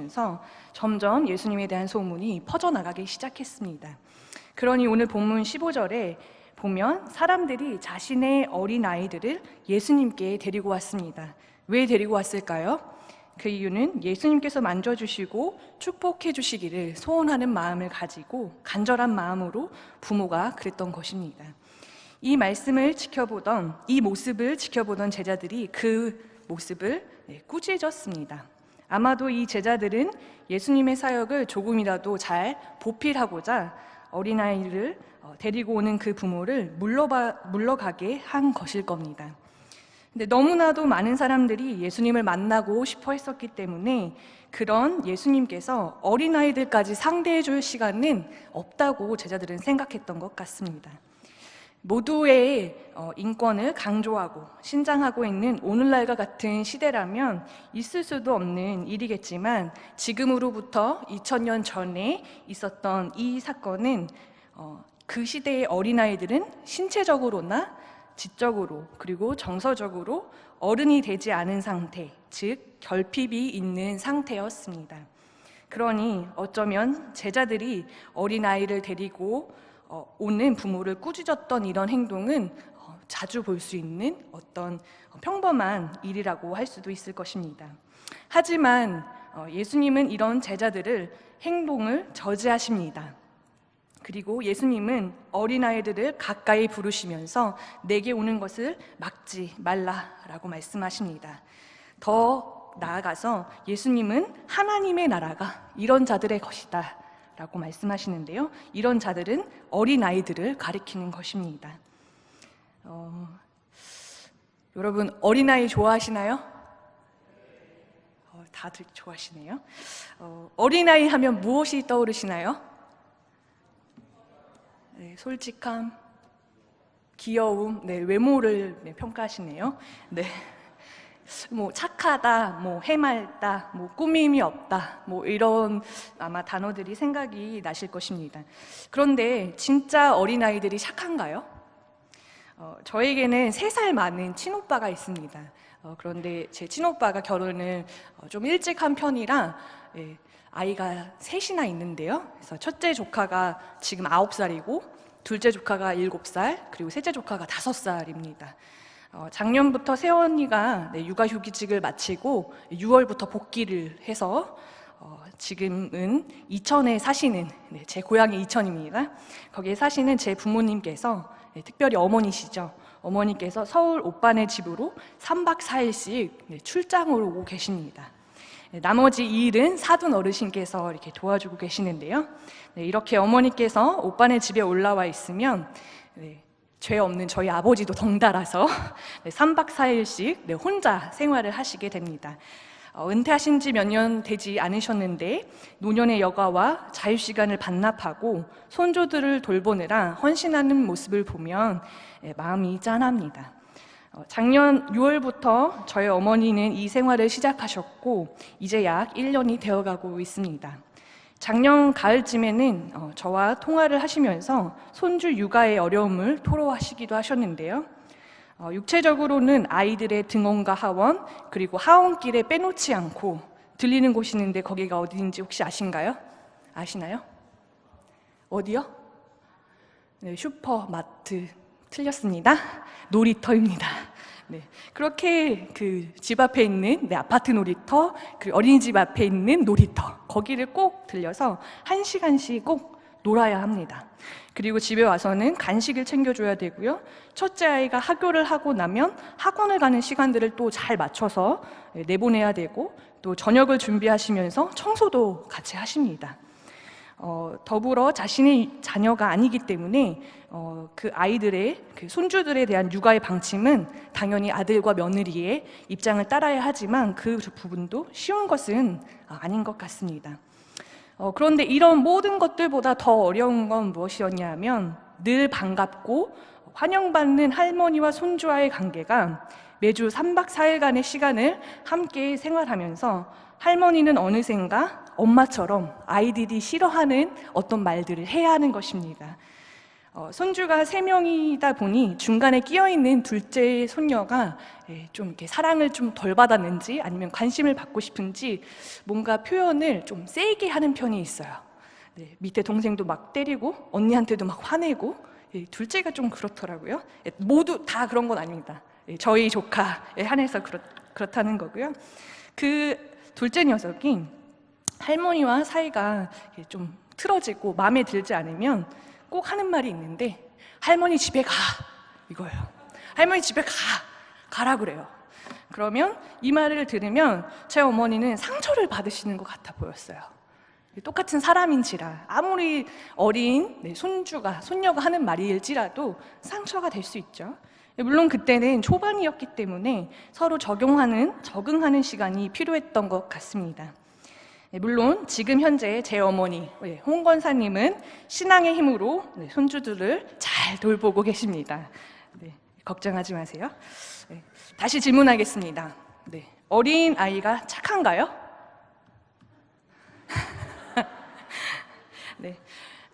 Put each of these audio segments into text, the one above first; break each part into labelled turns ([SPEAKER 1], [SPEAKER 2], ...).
[SPEAKER 1] 부르시면서 점점 예수님에 대한 소문이 퍼져나가기 시작했습니다. 그러니 오늘 본문 15절에 보면 사람들이 자신의 어린아이들을 예수님께 데리고 왔습니다. 왜 데리고 왔을까요? 그 이유는 예수님께서 만져주시고 축복해 주시기를 소원하는 마음을 가지고 간절한 마음으로 부모가 그랬던 것입니다. 이 모습을 지켜보던 제자들이 그 모습을 꾸짖었습니다. 아마도 이 제자들은 예수님의 사역을 조금이라도 잘 보필하고자 어린아이를 데리고 오는 그 부모를 물러가게 한 것일 겁니다. 근데 너무나도 많은 사람들이 예수님을 만나고 싶어 했었기 때문에 그런 예수님께서 어린아이들까지 상대해 줄 시간은 없다고 제자들은 생각했던 것 같습니다. 모두의 인권을 강조하고 신장하고 있는 오늘날과 같은 시대라면 있을 수도 없는 일이겠지만 지금으로부터 2000년 전에 있었던 이 사건은 그 시대의 어린아이들은 신체적으로나 지적으로 그리고 정서적으로 어른이 되지 않은 상태, 즉 결핍이 있는 상태였습니다. 그러니 어쩌면 제자들이 어린아이를 데리고 오는 부모를 꾸짖었던 이런 행동은 자주 볼 수 있는 어떤 평범한 일이라고 할 수도 있을 것입니다. 하지만 예수님은 이런 제자들을 행동을 저지하십니다. 그리고 예수님은 어린아이들을 가까이 부르시면서 내게 오는 것을 막지 말라라고 말씀하십니다. 더 나아가서 예수님은 하나님의 나라가 이런 자들의 것이다 라고 말씀하시는데요, 이런 자들은 어린아이들을 가리키는 것입니다. 여러분 어린아이 좋아하시나요? 다들 좋아하시네요. 어린아이 하면 무엇이 떠오르시나요? 네, 솔직함, 귀여움, 외모를 평가하시네요. 네. 착하다, 해맑다, 꾸밈이 없다, 이런 아마 단어들이 생각이 나실 것입니다. 그런데 진짜 어린아이들이 착한가요? 저에게는 3살 많은 친오빠가 있습니다. 그런데 제 친오빠가 결혼을 좀 일찍 한 편이라 아이가 3이나 있는데요. 그래서 첫째 조카가 지금 9살이고 둘째 조카가 7살, 그리고 셋째 조카가 5살입니다. 작년부터 새언니가 육아휴직을 마치고 6월부터 복귀를 해서 지금은 이천에 사시는, 제 고향이 이천입니다. 거기에 사시는 제 부모님께서, 특별히 어머니시죠. 어머니께서 서울 오빠네 집으로 3박 4일씩 출장으로 오고 계십니다. 나머지 이 일은 사돈 어르신께서 이렇게 도와주고 계시는데요. 이렇게 어머니께서 오빠네 집에 올라와 있으면 죄 없는 저희 아버지도 덩달아서 3박 4일씩 혼자 생활을 하시게 됩니다. 은퇴하신 지 몇 년 되지 않으셨는데 노년의 여가와 자유시간을 반납하고 손주들을 돌보느라 헌신하는 모습을 보면 마음이 짠합니다. 작년 6월부터 저희 어머니는 이 생활을 시작하셨고 이제 약 1년이 되어가고 있습니다. 작년 가을쯤에는 저와 통화를 하시면서 손주 육아의 어려움을 토로하시기도 하셨는데요. 육체적으로는 아이들의 등원과 하원, 그리고 하원길에 빼놓지 않고 들리는 곳이 있는데 거기가 어디인지 혹시 아신가요? 아시나요? 어디요? 네, 슈퍼마트. 틀렸습니다. 놀이터입니다. 그렇게 그 집 앞에 있는 아파트 놀이터, 그 어린이집 앞에 있는 놀이터, 거기를 꼭 들려서 1시간씩 꼭 놀아야 합니다. 그리고 집에 와서는 간식을 챙겨줘야 되고요. 첫째 아이가 학교를 하고 나면 학원을 가는 시간들을 또 잘 맞춰서 내보내야 되고, 또 저녁을 준비하시면서 청소도 같이 하십니다. 더불어 자신의 자녀가 아니기 때문에 그 아이들의, 그 손주들에 대한 육아의 방침은 당연히 아들과 며느리의 입장을 따라야 하지만 그 부분도 쉬운 것은 아닌 것 같습니다. 그런데 이런 모든 것들보다 더 어려운 건 무엇이었냐 하면 늘 반갑고 환영받는 할머니와 손주와의 관계가 매주 3박 4일간의 시간을 함께 생활하면서 할머니는 어느샌가 엄마처럼 아이들이 싫어하는 어떤 말들을 해야 하는 것입니다. 손주가 3명이다 보니 중간에 끼어있는 둘째 손녀가 좀 이렇게 사랑을 좀 덜 받았는지 아니면 관심을 받고 싶은지 뭔가 표현을 좀 세게 하는 편이 있어요. 네, 밑에 동생도 막 때리고 언니한테도 막 화내고 둘째가 좀 그렇더라고요. 모두 다 그런 건 아닙니다. 저희 조카에 한해서 그렇다는 거고요. 그 둘째 녀석이 할머니와 사이가 좀 틀어지고 마음에 들지 않으면 꼭 하는 말이 있는데 할머니 집에 가 이거예요. 할머니 집에 가라 그래요. 그러면 이 말을 들으면 제 어머니는 상처를 받으시는 것 같아 보였어요. 똑같은 사람인지라 아무리 어린 손녀가 하는 말일지라도 상처가 될 수 있죠. 물론 그때는 초반이었기 때문에 서로 적응하는 시간이 필요했던 것 같습니다. 물론 지금 현재 제 어머니 홍 권사님은 신앙의 힘으로 손주들을 잘 돌보고 계십니다. 걱정하지 마세요. 다시 질문하겠습니다. 어린 아이가 착한가요?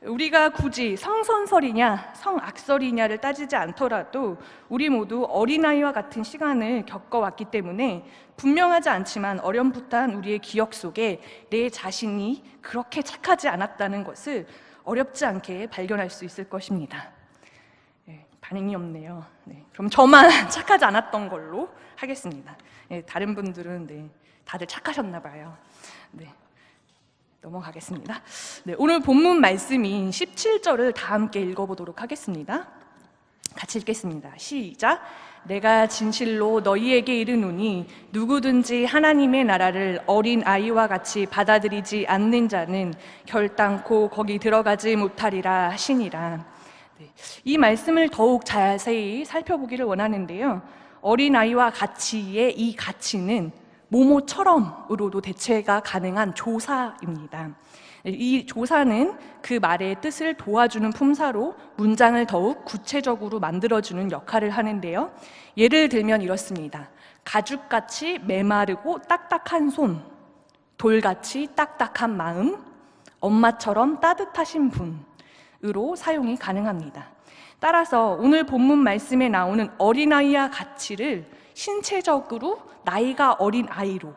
[SPEAKER 1] 우리가 굳이 성선설이냐 성악설이냐를 따지지 않더라도 우리 모두 어린아이와 같은 시간을 겪어왔기 때문에 분명하지 않지만 어렴풋한 우리의 기억 속에 내 자신이 그렇게 착하지 않았다는 것을 어렵지 않게 발견할 수 있을 것입니다. 반응이 없네요. 그럼 저만 착하지 않았던 걸로 하겠습니다. 다른 분들은 다들 착하셨나 봐요. 넘어가겠습니다. 오늘 본문 말씀인 17절을 다 함께 읽어보도록 하겠습니다. 같이 읽겠습니다. 시작. 내가 진실로 너희에게 이르노니 누구든지 하나님의 나라를 어린 아이와 같이 받아들이지 않는 자는 결단코 거기 들어가지 못하리라 하시니라. 이 말씀을 더욱 자세히 살펴보기를 원하는데요. 어린 아이와 같이의 이 가치는 모모처럼으로도 대체가 가능한 조사입니다. 이 조사는 그 말의 뜻을 도와주는 품사로 문장을 더욱 구체적으로 만들어주는 역할을 하는데요. 예를 들면 이렇습니다. 가죽같이 메마르고 딱딱한 손, 돌같이 딱딱한 마음, 엄마처럼 따뜻하신 분으로 사용이 가능합니다. 따라서 오늘 본문 말씀에 나오는 어린아이와 가치를 신체적으로 나이가 어린 아이로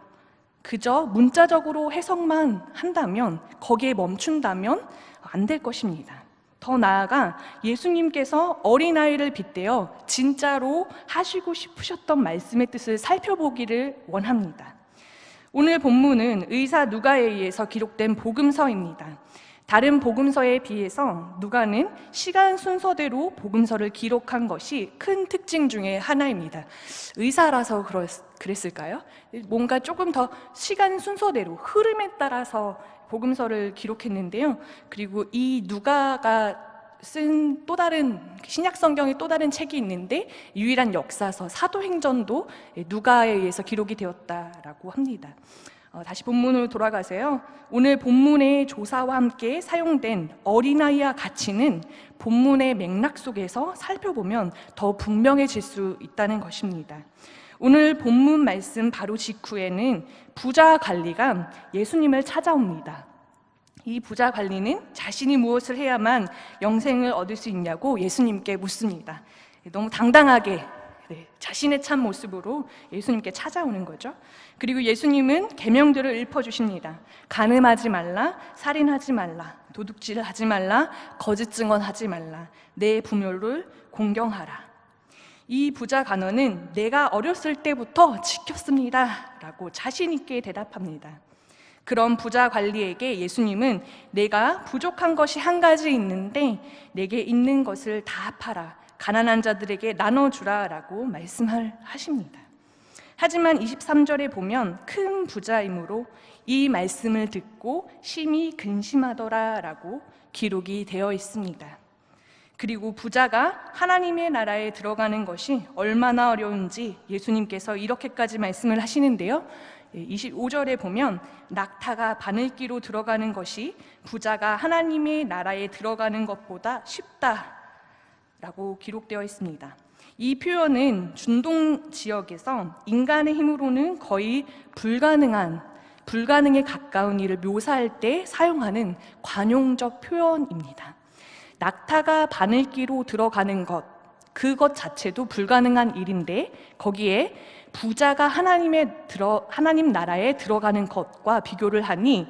[SPEAKER 1] 그저 문자적으로 해석만 한다면, 거기에 멈춘다면 안 될 것입니다. 더 나아가 예수님께서 어린아이를 빗대어 진짜로 하시고 싶으셨던 말씀의 뜻을 살펴보기를 원합니다. 오늘 본문은 의사 누가에 의해서 기록된 복음서입니다. 다른 복음서에 비해서 누가는 시간 순서대로 복음서를 기록한 것이 큰 특징 중에 하나입니다. 의사라서 그랬을까요? 뭔가 조금 더 시간 순서대로 흐름에 따라서 복음서를 기록했는데요. 그리고 이 누가가 쓴 또 다른 신약 성경의 또 다른 책이 있는데 유일한 역사서 사도행전도 누가에 의해서 기록이 되었다라고 합니다. 다시 본문으로 돌아가세요. 오늘 본문의 조사와 함께 사용된 어린아이와 가치는 본문의 맥락 속에서 살펴보면 더 분명해질 수 있다는 것입니다. 오늘 본문 말씀 바로 직후에는 부자 관리가 예수님을 찾아옵니다. 이 부자 관리는 자신이 무엇을 해야만 영생을 얻을 수 있냐고 예수님께 묻습니다. 너무 당당하게 자신의 참 모습으로 예수님께 찾아오는 거죠. 그리고 예수님은 계명들을 읊어주십니다. 간음하지 말라, 살인하지 말라, 도둑질하지 말라, 거짓 증언하지 말라, 내 부모를 공경하라. 이 부자 간원은 내가 어렸을 때부터 지켰습니다 라고 자신 있게 대답합니다. 그런 부자 관리에게 예수님은 내가 부족한 것이 한 가지 있는데 내게 있는 것을 다 팔아 가난한 자들에게 나눠주라 라고 말씀하십니다. 하지만 23절에 보면 큰 부자이므로 이 말씀을 듣고 심히 근심하더라 라고 기록이 되어 있습니다. 그리고 부자가 하나님의 나라에 들어가는 것이 얼마나 어려운지 예수님께서 이렇게까지 말씀을 하시는데요. 25절에 보면 낙타가 바늘기로 들어가는 것이 부자가 하나님의 나라에 들어가는 것보다 쉽다라고 기록되어 있습니다. 이 표현은 중동 지역에서 인간의 힘으로는 거의 불가능에 가까운 일을 묘사할 때 사용하는 관용적 표현입니다. 낙타가 바늘기로 들어가는 것, 그것 자체도 불가능한 일인데 거기에 부자가 하나님 나라에 들어가는 것과 비교를 하니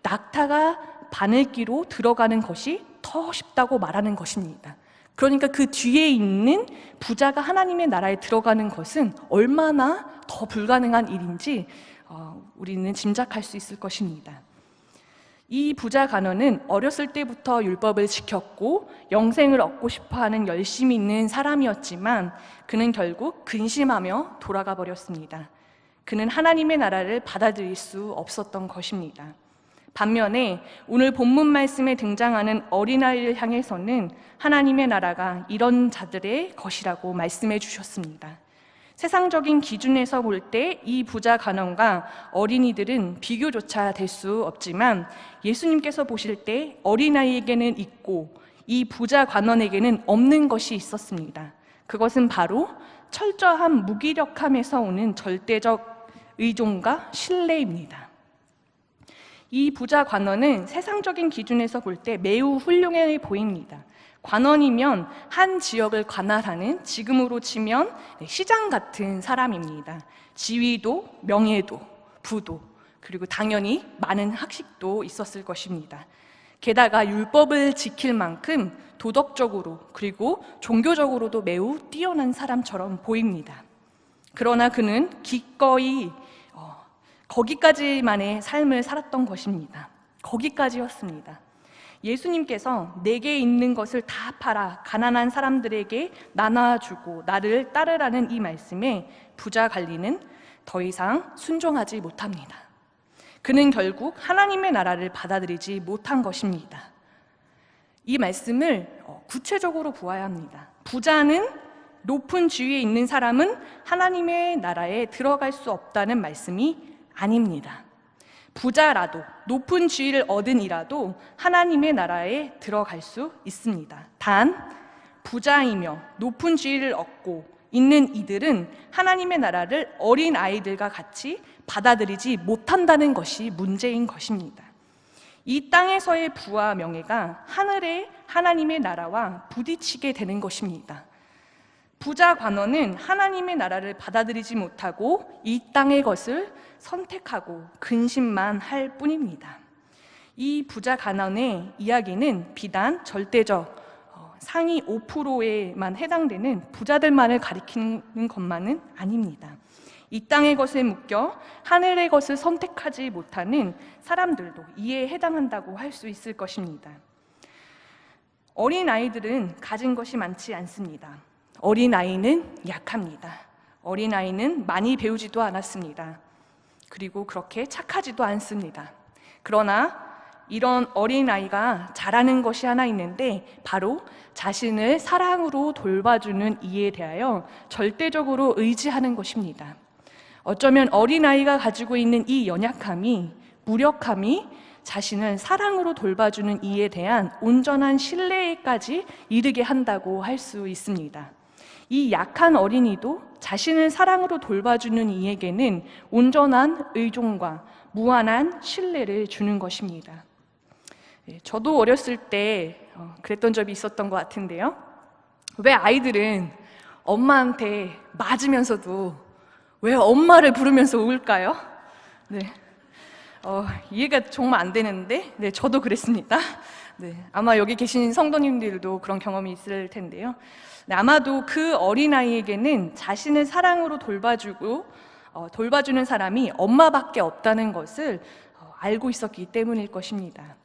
[SPEAKER 1] 낙타가 바늘기로 들어가는 것이 더 쉽다고 말하는 것입니다. 그러니까 그 뒤에 있는 부자가 하나님의 나라에 들어가는 것은 얼마나 더 불가능한 일인지 우리는 짐작할 수 있을 것입니다. 이 부자 간원은 어렸을 때부터 율법을 지켰고 영생을 얻고 싶어하는 열심이 있는 사람이었지만 그는 결국 근심하며 돌아가 버렸습니다. 그는 하나님의 나라를 받아들일 수 없었던 것입니다. 반면에 오늘 본문 말씀에 등장하는 어린아이를 향해서는 하나님의 나라가 이런 자들의 것이라고 말씀해 주셨습니다. 세상적인 기준에서 볼 때 이 부자 간원과 어린이들은 비교조차 될 수 없지만 예수님께서 보실 때 어린아이에게는 있고 이 부자 간원에게는 없는 것이 있었습니다. 그것은 바로 철저한 무기력함에서 오는 절대적 의존과 신뢰입니다. 이 부자 관원은 세상적인 기준에서 볼 때 매우 훌륭해 보입니다. 관원이면 한 지역을 관할하는, 지금으로 치면 시장 같은 사람입니다. 지위도, 명예도, 부도, 그리고 당연히 많은 학식도 있었을 것입니다. 게다가 율법을 지킬 만큼 도덕적으로 그리고 종교적으로도 매우 뛰어난 사람처럼 보입니다. 그러나 그는 기꺼이 거기까지만의 삶을 살았던 것입니다. 거기까지였습니다. 예수님께서 내게 있는 것을 다 팔아 가난한 사람들에게 나눠주고 나를 따르라는 이 말씀에 부자 관리는 더 이상 순종하지 못합니다. 그는 결국 하나님의 나라를 받아들이지 못한 것입니다. 이 말씀을 구체적으로 보아야 합니다. 부자는 높은 지위에 있는 사람은 하나님의 나라에 들어갈 수 없다는 말씀이 아닙니다. 부자라도 높은 지위를 얻은 이라도 하나님의 나라에 들어갈 수 있습니다. 단 부자이며 높은 지위를 얻고 있는 이들은 하나님의 나라를 어린 아이들과 같이 받아들이지 못한다는 것이 문제인 것입니다. 이 땅에서의 부와 명예가 하늘의 하나님의 나라와 부딪히게 되는 것입니다. 부자 관원은 하나님의 나라를 받아들이지 못하고 이 땅의 것을 선택하고 근심만 할 뿐입니다. 이 부자 관원의 이야기는 비단 절대적 상위 5%에만 해당되는 부자들만을 가리키는 것만은 아닙니다. 이 땅의 것에 묶여 하늘의 것을 선택하지 못하는 사람들도 이에 해당한다고 할 수 있을 것입니다. 어린아이들은 가진 것이 많지 않습니다. 어린아이는 약합니다. 어린아이는 많이 배우지도 않았습니다. 그리고 그렇게 착하지도 않습니다. 그러나 이런 어린아이가 잘하는 것이 하나 있는데 바로 자신을 사랑으로 돌봐주는 이에 대하여 절대적으로 의지하는 것입니다. 어쩌면 어린아이가 가지고 있는 이 연약함이, 무력함이 자신을 사랑으로 돌봐주는 이에 대한 온전한 신뢰까지 이르게 한다고 할 수 있습니다. 이 약한 어린이도 자신을 사랑으로 돌봐주는 이에게는 온전한 의존과 무한한 신뢰를 주는 것입니다. 저도 어렸을 때 그랬던 적이 있었던 것 같은데요. 왜 아이들은 엄마한테 맞으면서도 왜 엄마를 부르면서 울까요? 네. 이해가 정말 안 되는데, 네, 저도 그랬습니다. 네, 아마 여기 계신 성도님들도 그런 경험이 있을 텐데요. 네, 아마도 그 어린아이에게는 자신을 사랑으로 돌봐주는 사람이 엄마밖에 없다는 것을 알고 있었기 때문일 것입니다.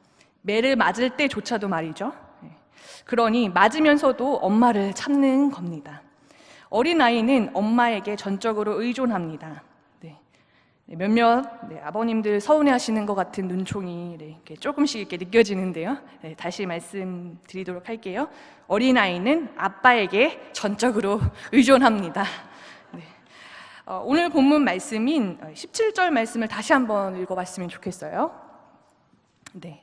[SPEAKER 1] 매를 맞을 때조차도 말이죠. 그러니 맞으면서도 엄마를 찾는 겁니다. 어린아이는 엄마에게 전적으로 의존합니다. 몇몇 아버님들 서운해하시는 것 같은 눈총이 이렇게 조금씩 이렇게 느껴지는데요. 다시 말씀드리도록 할게요. 어린아이는 아빠에게 전적으로 의존합니다. 오늘 본문 말씀인 17절 말씀을 다시 한번 읽어봤으면 좋겠어요.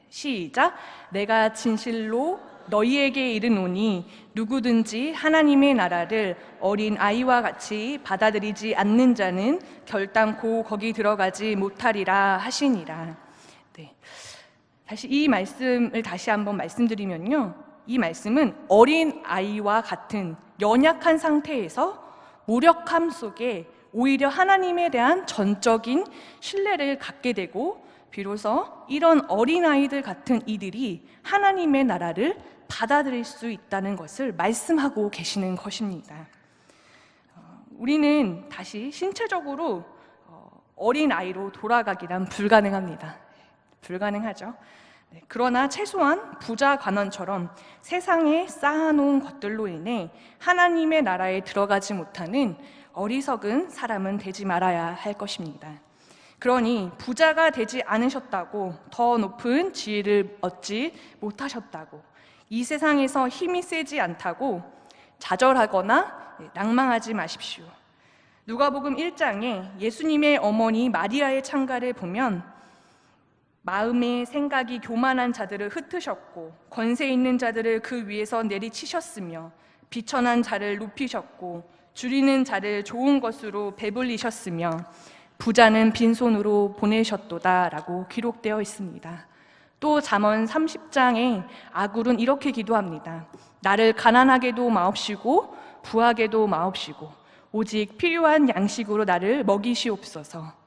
[SPEAKER 1] 시작. 내가 진실로 너희에게 이르노니 누구든지 하나님의 나라를 어린 아이와 같이 받아들이지 않는 자는 결단코 거기 들어가지 못하리라 하시니라. 다시 이 말씀을 다시 한번 말씀드리면요, 이 말씀은 어린 아이와 같은 연약한 상태에서 무력함 속에 오히려 하나님에 대한 전적인 신뢰를 갖게 되고 비로소 이런 어린아이들 같은 이들이 하나님의 나라를 받아들일 수 있다는 것을 말씀하고 계시는 것입니다. 우리는 다시 신체적으로 어린아이로 돌아가기란 불가능합니다. 불가능하죠. 그러나 최소한 부자 관원처럼 세상에 쌓아놓은 것들로 인해 하나님의 나라에 들어가지 못하는 어리석은 사람은 되지 말아야 할 것입니다. 그러니 부자가 되지 않으셨다고 더 높은 지위를 얻지 못하셨다고 이 세상에서 힘이 세지 않다고 좌절하거나 낭망하지 마십시오. 누가복음 1장에 예수님의 어머니 마리아의 찬가를 보면 마음의 생각이 교만한 자들을 흩으셨고 권세 있는 자들을 그 위에서 내리치셨으며 비천한 자를 높이셨고 줄이는 자를 좋은 것으로 배불리셨으며 부자는 빈손으로 보내셨도다 라고 기록되어 있습니다. 또 잠언 30장에 아굴은 이렇게 기도합니다. 나를 가난하게도 마옵시고 부하게도 마옵시고 오직 필요한 양식으로 나를 먹이시옵소서.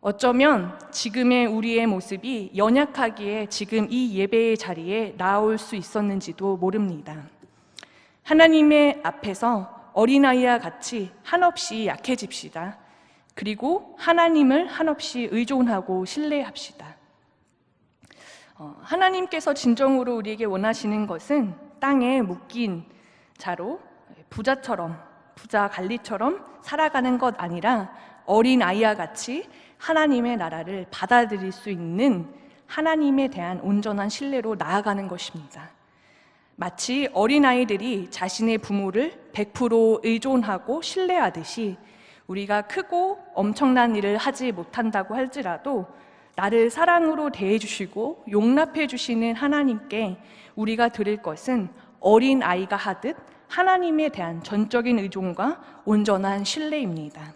[SPEAKER 1] 어쩌면 지금의 우리의 모습이 연약하기에 지금 이 예배의 자리에 나올 수 있었는지도 모릅니다. 하나님의 앞에서 어린아이와 같이 한없이 약해집시다. 그리고 하나님을 한없이 의존하고 신뢰합시다. 하나님께서 진정으로 우리에게 원하시는 것은 땅에 묶인 자로 부자처럼 부자 관리처럼 살아가는 것 아니라 어린아이와 같이 하나님의 나라를 받아들일 수 있는 하나님에 대한 온전한 신뢰로 나아가는 것입니다. 마치 어린아이들이 자신의 부모를 100% 의존하고 신뢰하듯이 우리가 크고 엄청난 일을 하지 못한다고 할지라도 나를 사랑으로 대해주시고 용납해주시는 하나님께 우리가 드릴 것은 어린아이가 하듯 하나님에 대한 전적인 의존과 온전한 신뢰입니다.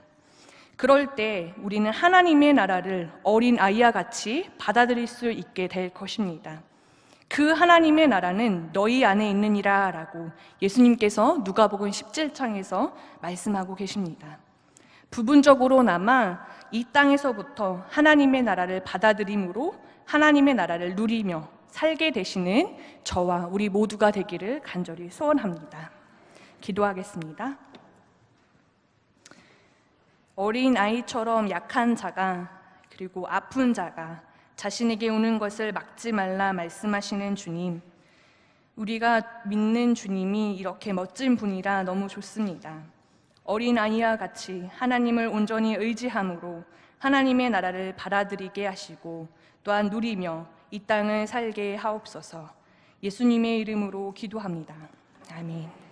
[SPEAKER 1] 그럴 때 우리는 하나님의 나라를 어린아이와 같이 받아들일 수 있게 될 것입니다. 그 하나님의 나라는 너희 안에 있느니라 라고 예수님께서 누가복음 17장에서 말씀하고 계십니다. 부분적으로나마 이 땅에서부터 하나님의 나라를 받아들임으로 하나님의 나라를 누리며 살게 되시는 저와 우리 모두가 되기를 간절히 소원합니다. 기도하겠습니다. 어린 아이처럼 약한 자가 그리고 아픈 자가 자신에게 오는 것을 막지 말라 말씀하시는 주님, 우리가 믿는 주님이 이렇게 멋진 분이라 너무 좋습니다. 어린아이와 같이 하나님을 온전히 의지함으로 하나님의 나라를 받아들이게 하시고 또한 누리며 이 땅을 살게 하옵소서. 예수님의 이름으로 기도합니다. 아멘.